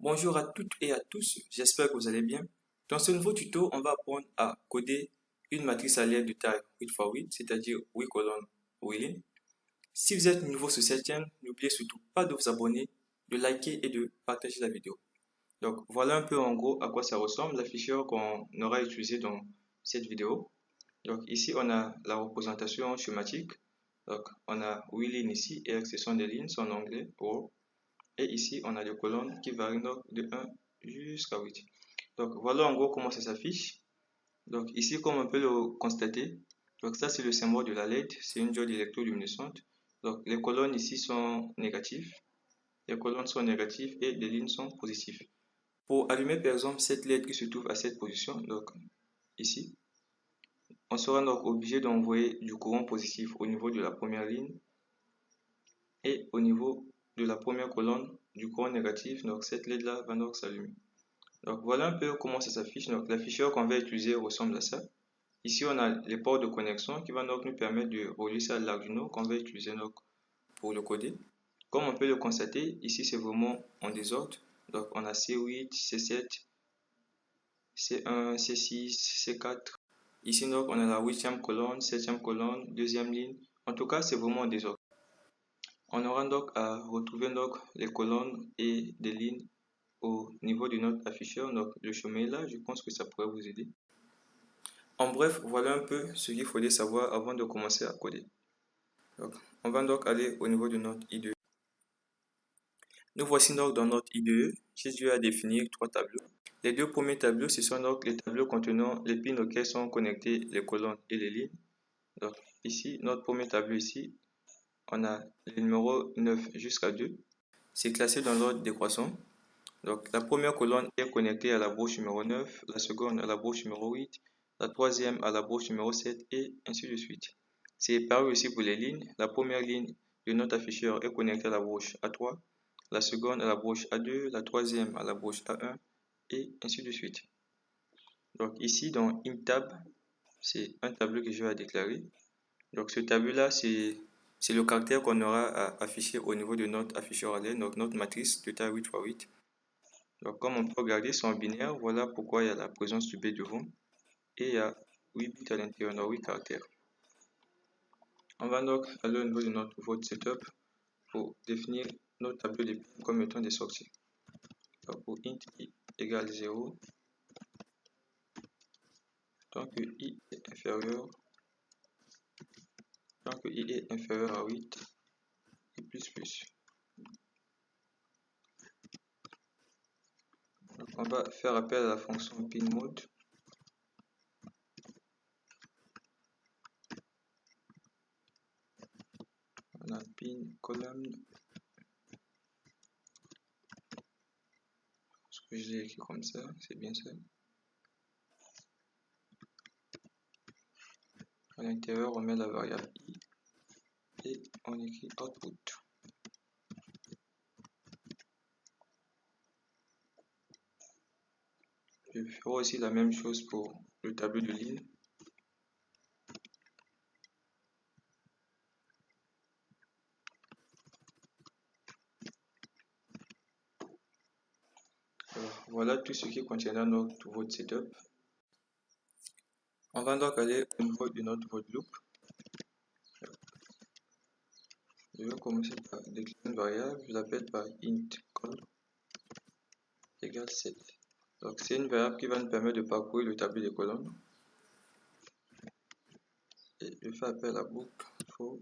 Bonjour à toutes et à tous, j'espère que vous allez bien. Dans ce nouveau tuto, on va apprendre à coder une matrice à l'aide de taille 8x8, c'est-à-dire 8 colonnes 8 lignes. Si vous êtes nouveau sur cette chaîne, n'oubliez surtout pas de vous abonner, de liker et de partager la vidéo. Donc voilà un peu en gros à quoi ça ressemble la fichière qu'on aura utilisé dans cette vidéo. Donc ici on a la représentation schématique. Donc on a 8 lignes ici et ce sont des lignes, c'est en anglais, row. Et ici, on a des colonnes qui varient donc de 1 jusqu'à 8. Donc, voilà en gros comment ça s'affiche. Donc, ici, comme on peut le constater, donc ça, c'est le symbole de la LED. C'est une diode électroluminescente. Donc, les colonnes ici sont négatives. Les colonnes sont négatives et les lignes sont positives. Pour allumer, par exemple, cette LED qui se trouve à cette position, donc ici, on sera donc obligé d'envoyer du courant positif au niveau de la première ligne et au niveau de la première colonne du courant négatif. Donc, cette LED là va donc s'allumer. Donc voilà un peu comment ça s'affiche. Donc l'afficheur qu'on va utiliser ressemble à ça. Ici on a les ports de connexion qui vont donc nous permettre de relier ça à l'Arduino qu'on va utiliser donc pour le coder. Comme on peut le constater, ici c'est vraiment en désordre. Donc on a C8, C7, C1, C6, C4. Ici donc on a la 8e colonne, 7e colonne, 2e ligne. En tout cas c'est vraiment en désordre. On aura donc à retrouver donc les colonnes et des lignes au niveau de notre afficheur. Donc le chemin est là, je pense que ça pourrait vous aider. En bref, voilà un peu ce qu'il faudrait savoir avant de commencer à coder. Donc, on va donc aller au niveau de notre IDE. Nous voici donc dans notre IDE. J'ai dû à définir 3 tableaux. Les deux premiers tableaux, ce sont donc les tableaux contenant les pins auxquels sont connectés les colonnes et les lignes. Donc ici, notre premier tableau ici, on a les numéros 9 jusqu'à 2. C'est classé dans l'ordre décroissant. Donc la première colonne est connectée à la broche numéro 9, la seconde à la broche numéro 8, la troisième à la broche numéro 7 et ainsi de suite. C'est pareil aussi pour les lignes. La première ligne de notre afficheur est connectée à la broche A3, la seconde à la broche A2, la troisième à la broche A1 et ainsi de suite. Donc ici dans ImTab, c'est un tableau que je vais déclarer. Donc ce tableau là, c'est le caractère qu'on aura à afficher au niveau de notre afficheur à l'aide, donc notre matrice de taille 8x8. Donc comme on peut regarder, c'est en binaire, voilà pourquoi il y a la présence du B devant. Et il y a 8 bits à l'intérieur, donc 8 caractères. On va donc aller au niveau de notre vote setup pour définir notre tableau de pins comme étant des sorties. Donc pour int i égale 0, tant que i est inférieur, à 8 et plus. Donc on va faire appel à la fonction pinMode. On a pin column. Ce que je l'ai écrit comme ça, c'est bien ça. À l'intérieur, on met la variable i et on écrit output. Je vais faire aussi la même chose pour le tableau de ligne. Alors, voilà tout ce qui contiendra notre vote setup. On va donc aller au niveau de notre vote loop. Je vais commencer par déclarer une variable, je l'appelle par int call égale 7. Donc c'est une variable qui va nous permettre de parcourir le tableau des colonnes. Et je fais appel à boucle for.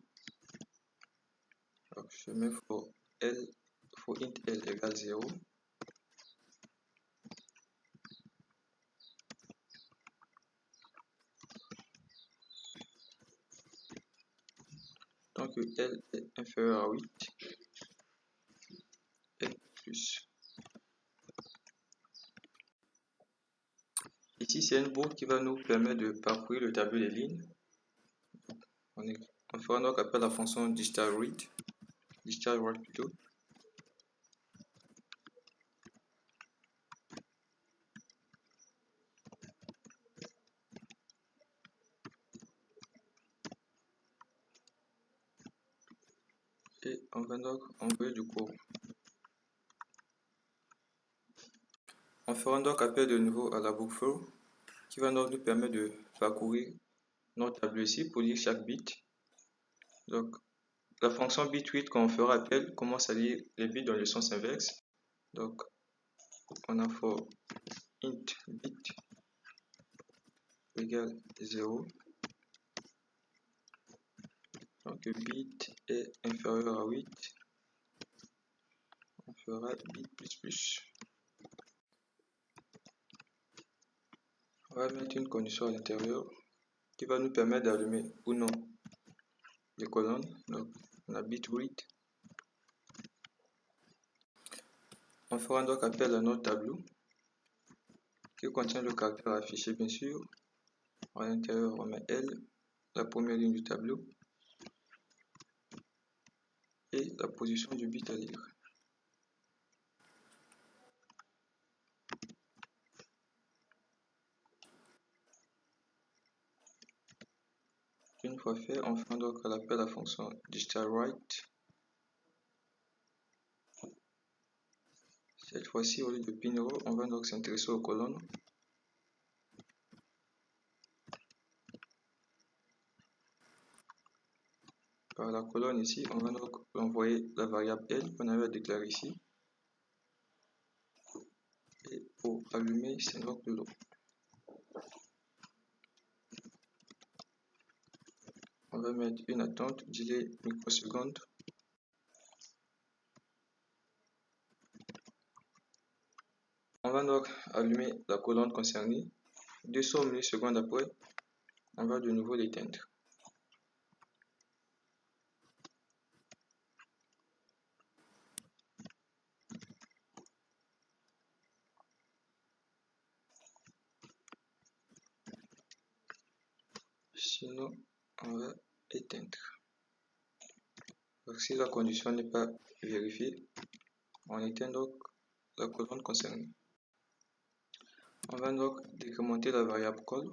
Donc je mets for int l égale 0. Tant que l est inférieur à 8 et plus. Ici, c'est une boucle qui va nous permettre de parcourir le tableau des lignes. On fera donc appel à la fonction digital read plutôt. Et on va donc envoyer du cours. On fera donc appel de nouveau à la boucle for qui va donc nous permettre de parcourir notre tableau ici pour lire chaque bit. Donc la fonction bit_read quand on fera appel commence à lire les bits dans le sens inverse. Donc on a for int bit égale 0. Donc bit est inférieur à 8. On fera bit plus. On va mettre une condition à l'intérieur qui va nous permettre d'allumer ou non les colonnes. Donc on a bit read. On fera donc appel à notre tableau qui contient le caractère affiché bien sûr. À l'intérieur on met L, la première ligne du tableau, et la position du bit à lire. Une fois fait, on fera donc l'appel à la fonction digitalWrite. Cette fois-ci, au lieu de pin row, on va donc s'intéresser aux colonnes. Par la colonne ici, on va donc envoyer la variable L qu'on avait déclarée ici. Et pour allumer, c'est donc le lot. On va mettre une attente, delay microsecondes. On va donc allumer la colonne concernée. 200 millisecondes après, on va de nouveau l'éteindre. Sinon, on va éteindre. Donc, si la condition n'est pas vérifiée, on éteint donc la colonne concernée. On va donc décrémenter la variable call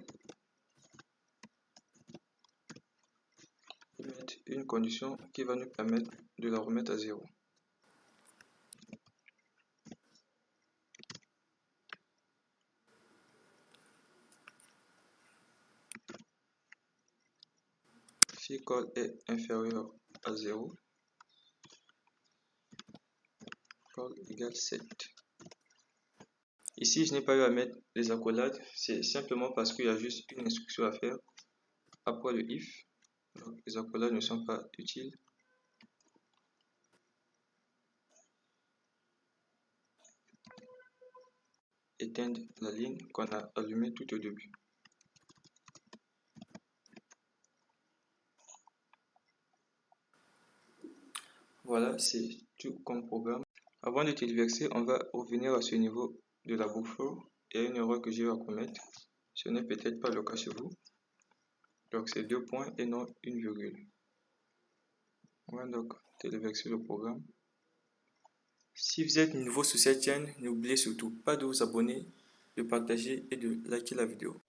et mettre une condition qui va nous permettre de la remettre à 0. Si call est inférieur à 0, call égale 7. Ici, je n'ai pas eu à mettre les accolades, c'est simplement parce qu'il y a juste une instruction à faire après le if. Donc, les accolades ne sont pas utiles. Éteindre la ligne qu'on a allumée tout au début. Voilà, c'est tout comme programme. Avant de téléverser, on va revenir à ce niveau de la boucle for. Il y a une erreur que j'ai eu à commettre. Ce n'est peut-être pas le cas chez vous. Donc c'est 2 points et non une virgule. On va donc téléverser le programme. Si vous êtes nouveau sur cette chaîne, n'oubliez surtout pas de vous abonner, de partager et de liker la vidéo.